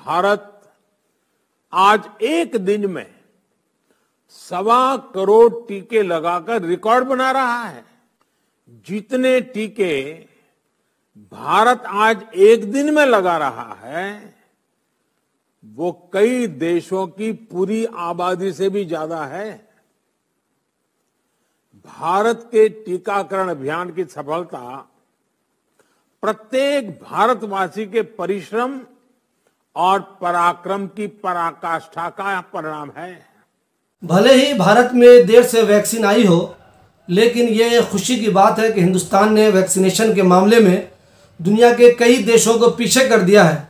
भारत आज एक दिन में 1.25 करोड़ टीके लगाकर रिकॉर्ड बना रहा है। जितने टीके भारत आज एक दिन में लगा रहा है, वो कई देशों की पूरी आबादी से भी ज्यादा है। भारत के टीकाकरण अभियान की सफलता प्रत्येक भारतवासी के परिश्रम और पराक्रम की पराकाष्ठा का परिणाम है। भले ही भारत में देर से वैक्सीन आई हो, लेकिन ये खुशी की बात है कि हिंदुस्तान ने वैक्सीनेशन के मामले में दुनिया के कई देशों को पीछे कर दिया है।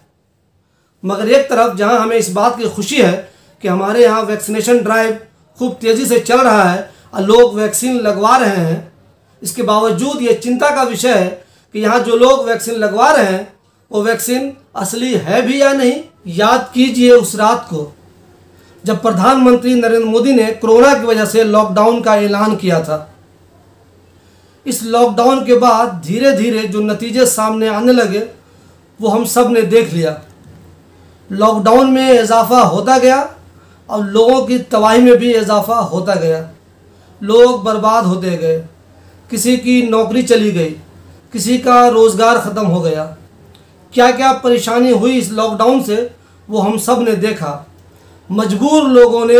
मगर एक तरफ जहां हमें इस बात की खुशी है कि हमारे यहाँ वैक्सीनेशन ड्राइव खूब तेज़ी से चल रहा है और लोग वैक्सीन लगवा रहे हैं, इसके बावजूद ये चिंता का विषय है कि यहाँ जो लोग वैक्सीन लगवा रहे हैं वो वैक्सीन असली है भी या नहीं। याद कीजिए उस रात को जब प्रधानमंत्री नरेंद्र मोदी ने कोरोना की वजह से लॉकडाउन का ऐलान किया था। इस लॉकडाउन के बाद धीरे धीरे जो नतीजे सामने आने लगे वो हम सब ने देख लिया। लॉकडाउन में इजाफा होता गया और लोगों की तबाही में भी इजाफा होता गया। लोग बर्बाद होते गए, किसी की नौकरी चली गई, किसी का रोज़गार ख़त्म हो गया। क्या क्या परेशानी हुई इस लॉकडाउन से वो हम सब ने देखा। मजबूर लोगों ने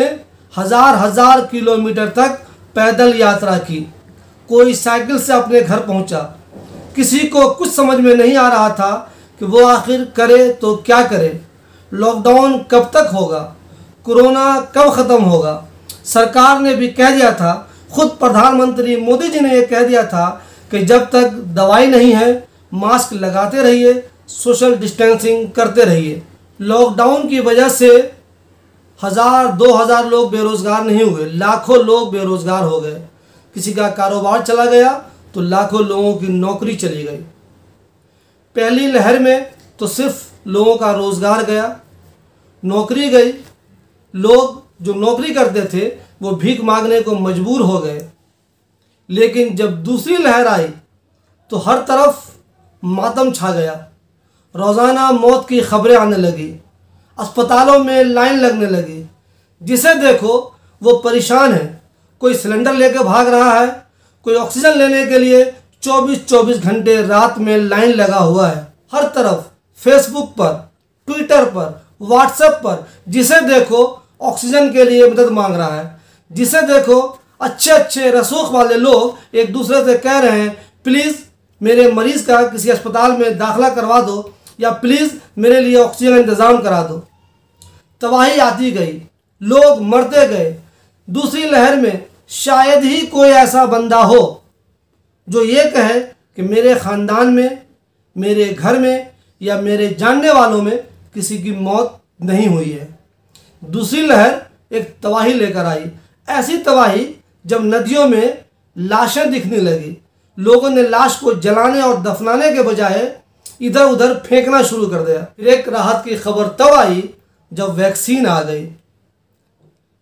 हज़ार हज़ार किलोमीटर तक पैदल यात्रा की, कोई साइकिल से अपने घर पहुंचा। किसी को कुछ समझ में नहीं आ रहा था कि वो आखिर करे तो क्या करे। लॉकडाउन कब तक होगा, कोरोना कब ख़त्म होगा। सरकार ने भी कह दिया था, खुद प्रधानमंत्री मोदी जी ने ये कह दिया था कि जब तक दवाई नहीं है मास्क लगाते रहिए, सोशल डिस्टेंसिंग करते रहिए। लॉकडाउन की वजह से 1000-2000 लोग बेरोज़गार नहीं हुए, लाखों लोग बेरोज़गार हो गए। किसी का कारोबार चला गया तो लाखों लोगों की नौकरी चली गई। पहली लहर में तो सिर्फ लोगों का रोज़गार गया, नौकरी गई। लोग जो नौकरी करते थे वो भीख मांगने को मजबूर हो गए। लेकिन जब दूसरी लहर आई तो हर तरफ मातम छा गया। रोज़ाना मौत की खबरें आने लगी, अस्पतालों में लाइन लगने लगी। जिसे देखो वो परेशान है। कोई सिलेंडर लेकर भाग रहा है, कोई ऑक्सीजन लेने के लिए 24-24 घंटे रात में लाइन लगा हुआ है। हर तरफ फेसबुक पर, ट्विटर पर, व्हाट्सएप पर जिसे देखो ऑक्सीजन के लिए मदद मांग रहा है। जिसे देखो अच्छे अच्छे रसूख वाले लोग एक दूसरे से कह रहे हैं, प्लीज़ मेरे मरीज़ का किसी अस्पताल में दाखिला करवा दो, या प्लीज़ मेरे लिए ऑक्सीजन इंतज़ाम करा दो। तबाही आती गई, लोग मरते गए। दूसरी लहर में शायद ही कोई ऐसा बंदा हो जो ये कहे कि मेरे ख़ानदान में, मेरे घर में या मेरे जानने वालों में किसी की मौत नहीं हुई है। दूसरी लहर एक तबाही लेकर आई, ऐसी तबाही जब नदियों में लाशें दिखने लगी। लोगों ने लाश को जलाने और दफनाने के बजाय इधर उधर फेंकना शुरू कर दिया। फिर एक राहत की खबर तब आई जब वैक्सीन आ गई।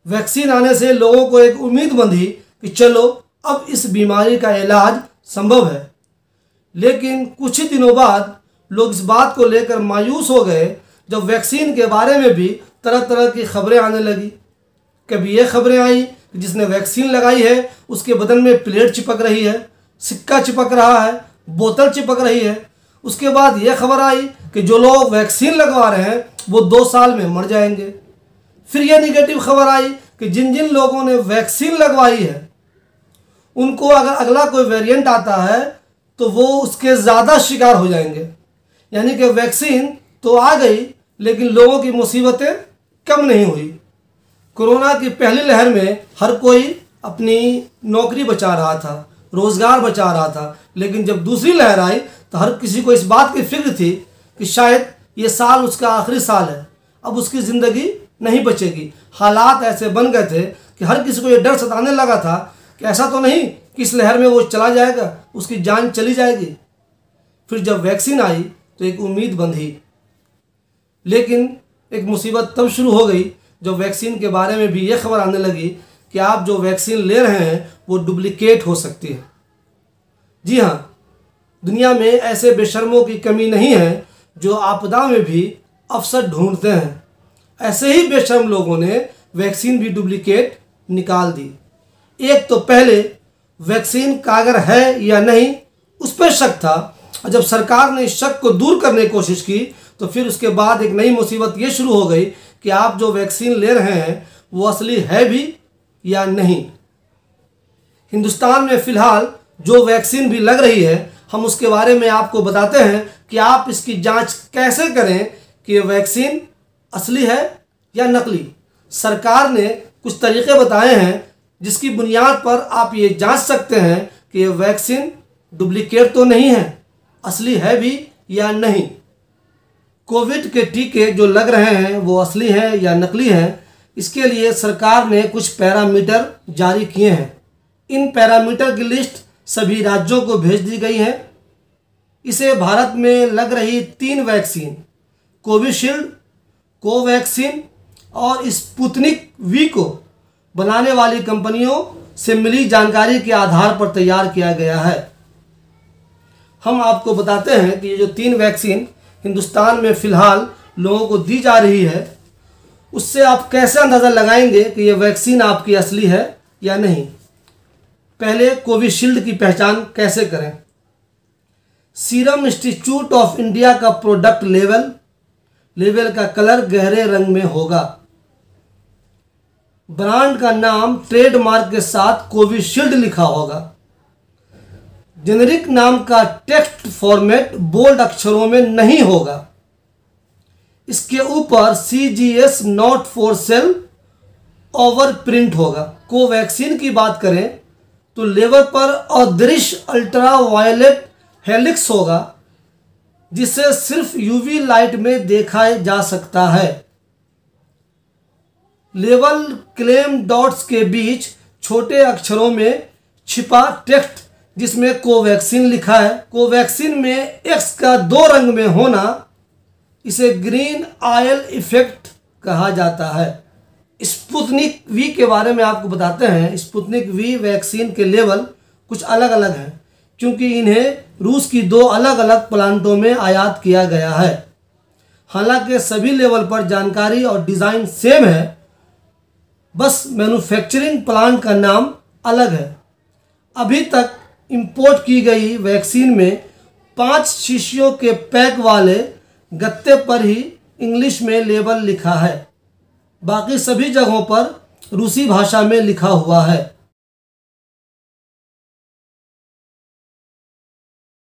वैक्सीन आने से लोगों को एक उम्मीद बंधी कि चलो अब इस बीमारी का इलाज संभव है। लेकिन कुछ ही दिनों बाद लोग इस बात को लेकर मायूस हो गए जब वैक्सीन के बारे में भी तरह तरह की खबरें आने लगी। कभी ये खबरें आई कि जिसने वैक्सीन लगाई है उसके बदन में प्लेट चिपक रही है, सिक्का चिपक रहा है, बोतल चिपक रही है। उसके बाद ये खबर आई कि जो लोग वैक्सीन लगवा रहे हैं वो 2 साल में मर जाएंगे। फिर यह निगेटिव खबर आई कि जिन जिन लोगों ने वैक्सीन लगवाई है उनको अगर अगला कोई वेरिएंट आता है तो वो उसके ज़्यादा शिकार हो जाएंगे। यानी कि वैक्सीन तो आ गई लेकिन लोगों की मुसीबतें कम नहीं हुई। कोरोना की पहली लहर में हर कोई अपनी नौकरी बचा रहा था, रोज़गार बचा रहा था। लेकिन जब दूसरी लहर आई तो हर किसी को इस बात की फिक्र थी कि शायद ये साल उसका आखिरी साल है, अब उसकी ज़िंदगी नहीं बचेगी। हालात ऐसे बन गए थे कि हर किसी को ये डर सताने लगा था कि ऐसा तो नहीं कि इस लहर में वो चला जाएगा, उसकी जान चली जाएगी। फिर जब वैक्सीन आई तो एक उम्मीद बंधी। लेकिन एक मुसीबत तब शुरू हो गई जब वैक्सीन के बारे में भी ये खबर आने लगी कि आप जो वैक्सीन ले रहे हैं वो डुप्लीकेट हो सकती है। जी हाँ, दुनिया में ऐसे बेशर्मों की कमी नहीं है जो आपदा में भी अफसर ढूंढते हैं। ऐसे ही बेशर्म लोगों ने वैक्सीन भी डुप्लीकेट निकाल दी। एक तो पहले वैक्सीन कारगर है या नहीं उस पर शक था, और जब सरकार ने इस शक को दूर करने की कोशिश की तो फिर उसके बाद एक नई मुसीबत ये शुरू हो गई कि आप जो वैक्सीन ले रहे हैं वो असली है भी या नहीं। हिंदुस्तान में फ़िलहाल जो वैक्सीन भी लग रही है, हम उसके बारे में आपको बताते हैं कि आप इसकी जांच कैसे करें कि ये वैक्सीन असली है या नकली। सरकार ने कुछ तरीके बताए हैं जिसकी बुनियाद पर आप ये जांच सकते हैं कि ये वैक्सीन डुप्लीकेट तो नहीं है, असली है भी या नहीं। कोविड के टीके जो लग रहे हैं वो असली हैं या नकली हैं, इसके लिए सरकार ने कुछ पैरामीटर जारी किए हैं। इन पैरामीटर की लिस्ट सभी राज्यों को भेज दी गई है। इसे भारत में लग रही 3 वैक्सीन कोविशील्ड, कोवैक्सीन और स्पुतनिक वी को बनाने वाली कंपनियों से मिली जानकारी के आधार पर तैयार किया गया है। हम आपको बताते हैं कि ये जो 3 वैक्सीन हिंदुस्तान में फ़िलहाल लोगों को दी जा रही है, उससे आप कैसे अंदाज़ा लगाएंगे कि ये वैक्सीन आपकी असली है या नहीं। पहले कोविशील्ड की पहचान कैसे करें। सीरम इंस्टीट्यूट ऑफ इंडिया का प्रोडक्ट लेवल का कलर गहरे रंग में होगा। ब्रांड का नाम ट्रेडमार्क के साथ कोविशील्ड लिखा होगा। जेनेरिक नाम का टेक्स्ट फॉर्मेट बोल्ड अक्षरों में नहीं होगा। इसके ऊपर CGS not for sale over print होगा। कोवैक्सीन की बात करें तो लेबल पर अदृश्य अल्ट्रा वायलेट हेलिक्स होगा, जिसे सिर्फ UV लाइट में देखा जा सकता है। लेबल क्लेम डॉट्स के बीच छोटे अक्षरों में छिपा टेक्स्ट जिसमें कोवैक्सीन लिखा है। कोवैक्सीन में X का 2 रंग में होना इसे ग्रीन आयल इफेक्ट कहा जाता है। स्पुतनिक वी के बारे में आपको बताते हैं। स्पुतनिक वी वैक्सीन के लेवल कुछ अलग अलग हैं क्योंकि इन्हें रूस की 2 अलग अलग प्लांटों में आयात किया गया है। हालांकि सभी लेवल पर जानकारी और डिज़ाइन सेम है, बस मैन्युफैक्चरिंग प्लांट का नाम अलग है। अभी तक इंपोर्ट की गई वैक्सीन में 5 शीशियों के पैक वाले गत्ते पर ही इंग्लिश में लेबल लिखा है, बाकी सभी जगहों पर रूसी भाषा में लिखा हुआ है।